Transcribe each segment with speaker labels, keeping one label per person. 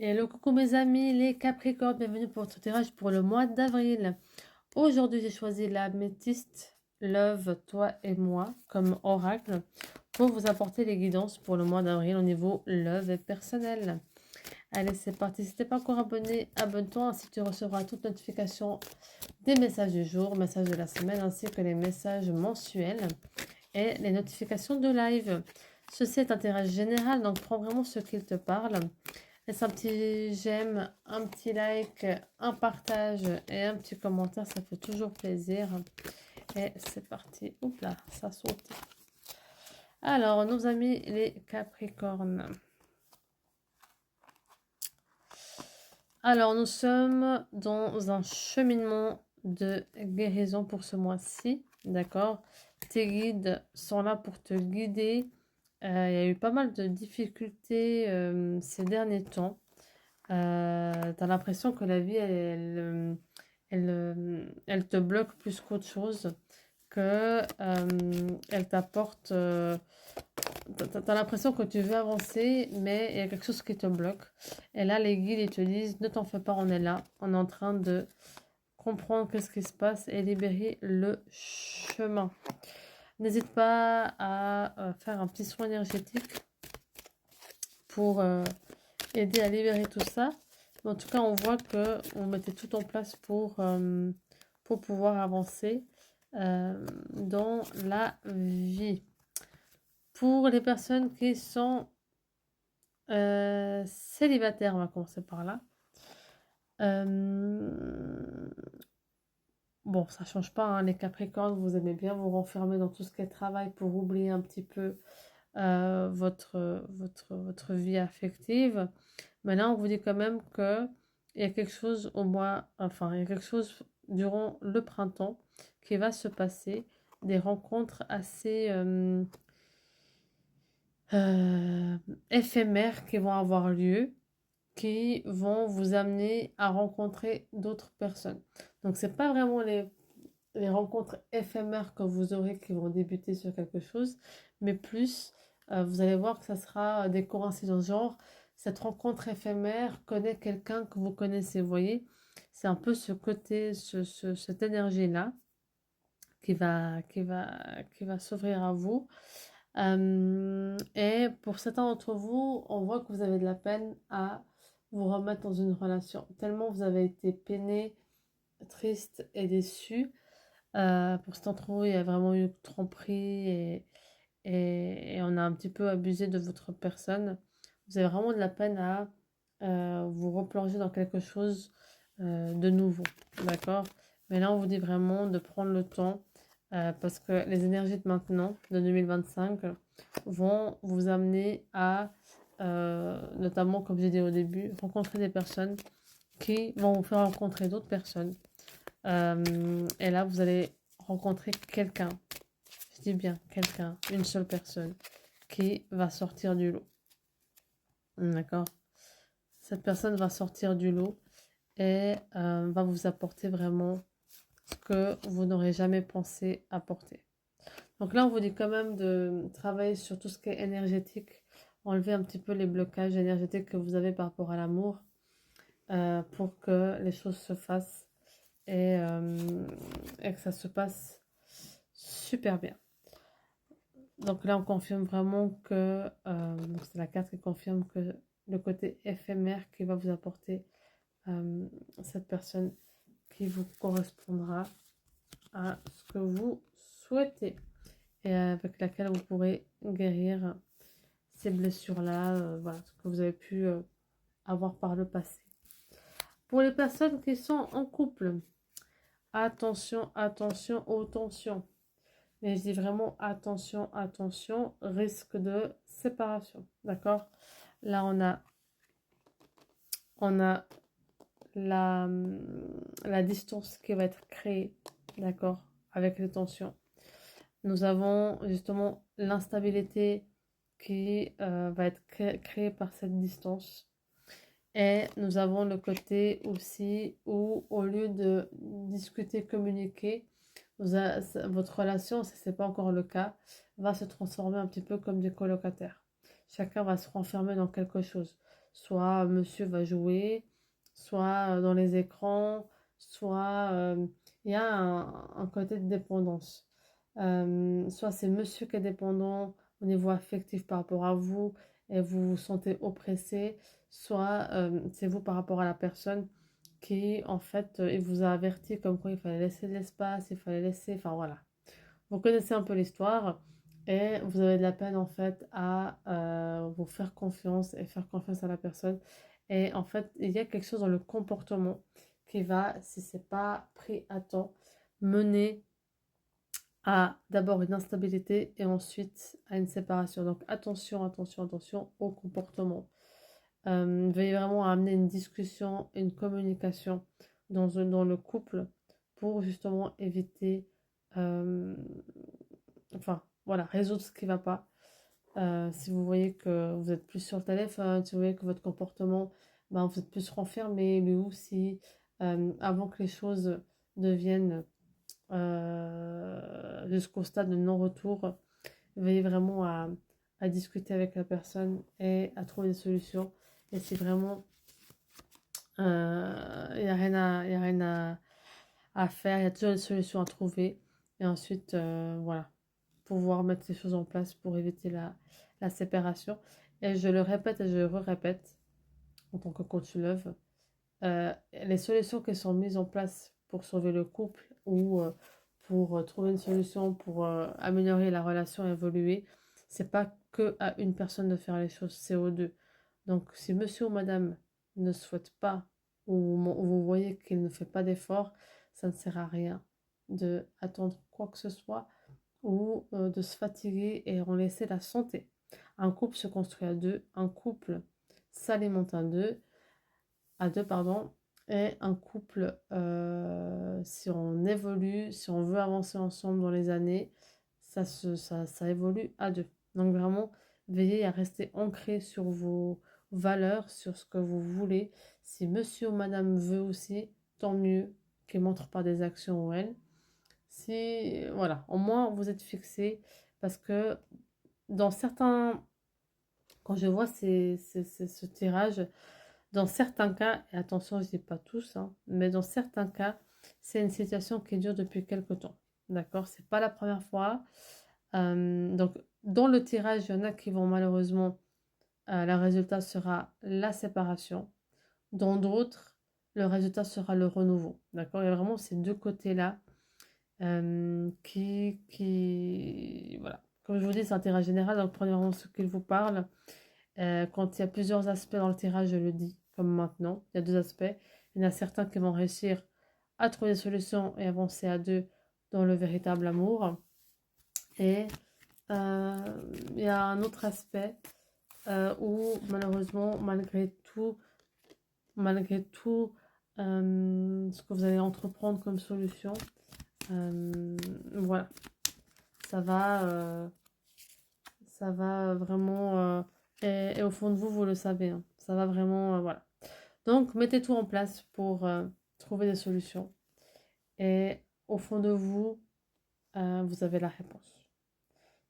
Speaker 1: Hello, coucou mes amis, les Capricornes, bienvenue pour votre tirage pour le mois d'avril. Aujourd'hui, j'ai choisi l'améthyste, Love, toi et moi, comme oracle, pour vous apporter les guidances pour le mois d'avril au niveau Love et personnel. Allez, c'est parti. Si tu n'es pas encore abonné, abonne-toi, ainsi tu recevras toute notification des messages du jour, messages de la semaine, ainsi que les messages mensuels et les notifications de live. Ceci est un tirage général, donc prends vraiment ce qu'il te parle. Laisse un petit j'aime, un petit like, un partage et un petit commentaire, ça fait toujours plaisir. Et c'est parti. Oups là, ça saute. Alors, nos amis les Capricornes. Alors, nous sommes dans un cheminement de guérison pour ce mois-ci. D'accord? Tes guides sont là pour te guider. Il y a eu pas mal de difficultés ces derniers temps. T'as l'impression que la vie, elle te bloque plus qu'autre chose, que elle t'apporte. T'as l'impression que tu veux avancer, mais il y a quelque chose qui te bloque. Et là, les guides, ils te disent, ne t'en fais pas, on est là. On est en train de comprendre qu'est-ce qui se passe et libérer le chemin. N'hésite pas à faire un petit soin énergétique pour aider à libérer tout ça. Mais en tout cas, on voit que on mettait tout en place pour pouvoir avancer dans la vie. Pour les personnes qui sont célibataires, on va commencer par là. Bon, ça change pas, hein, les Capricornes, vous aimez bien vous renfermer dans tout ce qui est travail pour oublier un petit peu votre vie affective. Mais là, on vous dit quand même que il y a quelque chose au mois, enfin, il y a quelque chose durant le printemps qui va se passer, des rencontres assez éphémères qui vont avoir lieu, qui vont vous amener à rencontrer d'autres personnes. Donc, c'est pas vraiment les rencontres éphémères que vous aurez qui vont débuter sur quelque chose, mais plus, vous allez voir que ça sera des coïncidences. Genre, cette rencontre éphémère connaît quelqu'un que vous connaissez, vous voyez. C'est un peu ce côté, cette énergie-là qui va s'ouvrir à vous. Et pour certains d'entre vous, on voit que vous avez de la peine à vous remettre dans une relation. Tellement vous avez été peiné, triste et déçu. Pour cet d'entre vous, il y a vraiment eu tromperie et on a un petit peu abusé de votre personne. Vous avez vraiment de la peine à vous replonger dans quelque chose de nouveau. D'accord? Mais là, on vous dit vraiment de prendre le temps parce que les énergies de maintenant, de 2025, vont vous amener à, notamment, comme j'ai dit au début, rencontrer des personnes qui vont vous faire rencontrer d'autres personnes. Et là, vous allez rencontrer quelqu'un, je dis bien quelqu'un, une seule personne qui va sortir du lot. D'accord? Cette personne va sortir du lot et va vous apporter vraiment ce que vous n'aurez jamais pensé apporter. Donc là, on vous dit quand même de travailler sur tout ce qui est énergétique, enlever un petit peu les blocages énergétiques que vous avez par rapport à l'amour pour que les choses se fassent et que ça se passe super bien. Donc là, on confirme vraiment que, donc c'est la carte qui confirme que le côté éphémère qui va vous apporter cette personne qui vous correspondra à ce que vous souhaitez et avec laquelle vous pourrez guérir ces blessures-là, voilà, ce que vous avez pu avoir par le passé. Pour les personnes qui sont en couple, attention, attention aux tensions. Mais je dis vraiment attention, attention, risque de séparation. D'accord? Là, on a la distance qui va être créée. D'accord? Avec les tensions. Nous avons justement l'instabilité qui va être créée par cette distance. Et nous avons le côté aussi où, au lieu de discuter, communiquer, votre relation, si ce n'est pas encore le cas, va se transformer un petit peu comme des colocataires. Chacun va se renfermer dans quelque chose. soit monsieur va jouer, soit dans les écrans, soit il y a un côté de dépendance. Soit c'est monsieur qui est dépendant au niveau affectif par rapport à vous et vous vous sentez oppressé, soit c'est vous par rapport à la personne qui, en fait, il vous a averti comme quoi il fallait laisser de l'espace, il fallait laisser, enfin voilà. Vous connaissez un peu l'histoire et vous avez de la peine, en fait, à vous faire confiance et faire confiance à la personne. Et en fait, il y a quelque chose dans le comportement qui va, si c'est pas pris à temps, mener à d'abord une instabilité et ensuite à une séparation. Donc attention, attention, attention au comportement. Veillez vraiment à amener une discussion, une communication dans le couple pour justement éviter, euh, enfin voilà, résoudre ce qui ne va pas. Si vous voyez que vous êtes plus sur le téléphone, si vous voyez que votre comportement, ben, vous êtes plus renfermé, lui aussi, avant que les choses deviennent jusqu'au stade de non-retour, veillez vraiment à discuter avec la personne et à trouver des solutions. Et si vraiment il n'y a rien à faire, il y a toujours des solutions à trouver. Et ensuite, voilà, pouvoir mettre les choses en place pour éviter la séparation. Et je le répète et je le répète en tant que coach love, les solutions qui sont mises en place pour sauver le couple ou pour trouver une solution pour améliorer la relation, évoluer, c'est pas que à une personne de faire les choses, c'est aux deux. Donc si monsieur ou madame ne souhaite pas ou vous voyez qu'il ne fait pas d'effort, ça ne sert à rien de attendre quoi que ce soit ou de se fatiguer et en laisser la santé. Un couple se construit à deux, un couple s'alimente à deux, pardon, et un couple, si on évolue, si on veut avancer ensemble dans les années, ça évolue à deux. Donc vraiment, veillez à rester ancré sur vos valeurs, sur ce que vous voulez. Si monsieur ou madame veut aussi, tant mieux qu'il montre par des actions ou elle. Si, voilà, au moins vous êtes fixé parce que dans certains, quand je vois ce tirage, dans certains cas, et attention, je ne dis pas tous, hein, mais dans certains cas, c'est une situation qui dure depuis quelque temps. D'accord? C'est pas la première fois. Donc, dans le tirage, il y en a qui vont malheureusement, le résultat sera la séparation. Dans d'autres, le résultat sera le renouveau. D'accord? Il y a vraiment ces deux côtés-là voilà. Comme je vous dis, c'est un tirage général, donc prenez vraiment ce qu'il vous parle. Quand il y a plusieurs aspects dans le tirage, je le dis, comme maintenant, il y a deux aspects. Il y en a certains qui vont réussir à trouver des solutions et avancer à deux dans le véritable amour. Et il y a un autre aspect où malheureusement, malgré tout ce que vous allez entreprendre comme solution, voilà, ça va, euh, ça va vraiment, et au fond de vous, vous le savez, hein, ça va vraiment, voilà. Donc, mettez tout en place pour trouver des solutions. Et au fond de vous, vous avez la réponse.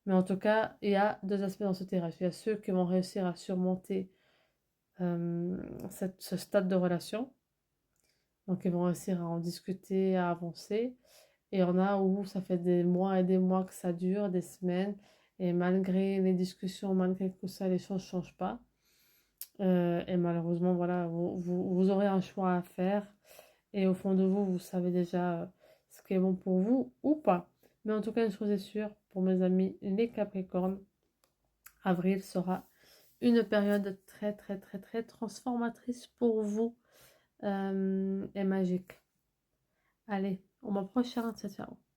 Speaker 1: Mais en tout cas, il y a deux aspects dans ce tirage. Il y a ceux qui vont réussir à surmonter ce stade de relation. Donc, ils vont réussir à en discuter, à avancer. Et il y en a où ça fait des mois et des mois que ça dure, des semaines. Et malgré les discussions, malgré que ça, les choses ne changent pas. Et malheureusement, voilà, vous aurez un choix à faire. Et au fond de vous, vous savez déjà ce qui est bon pour vous ou pas. Mais en tout cas, une chose est sûre, pour mes amis, les Capricornes, avril sera une période très, très, très, très transformatrice pour vous et magique. Allez, au mois prochain, ciao, ciao.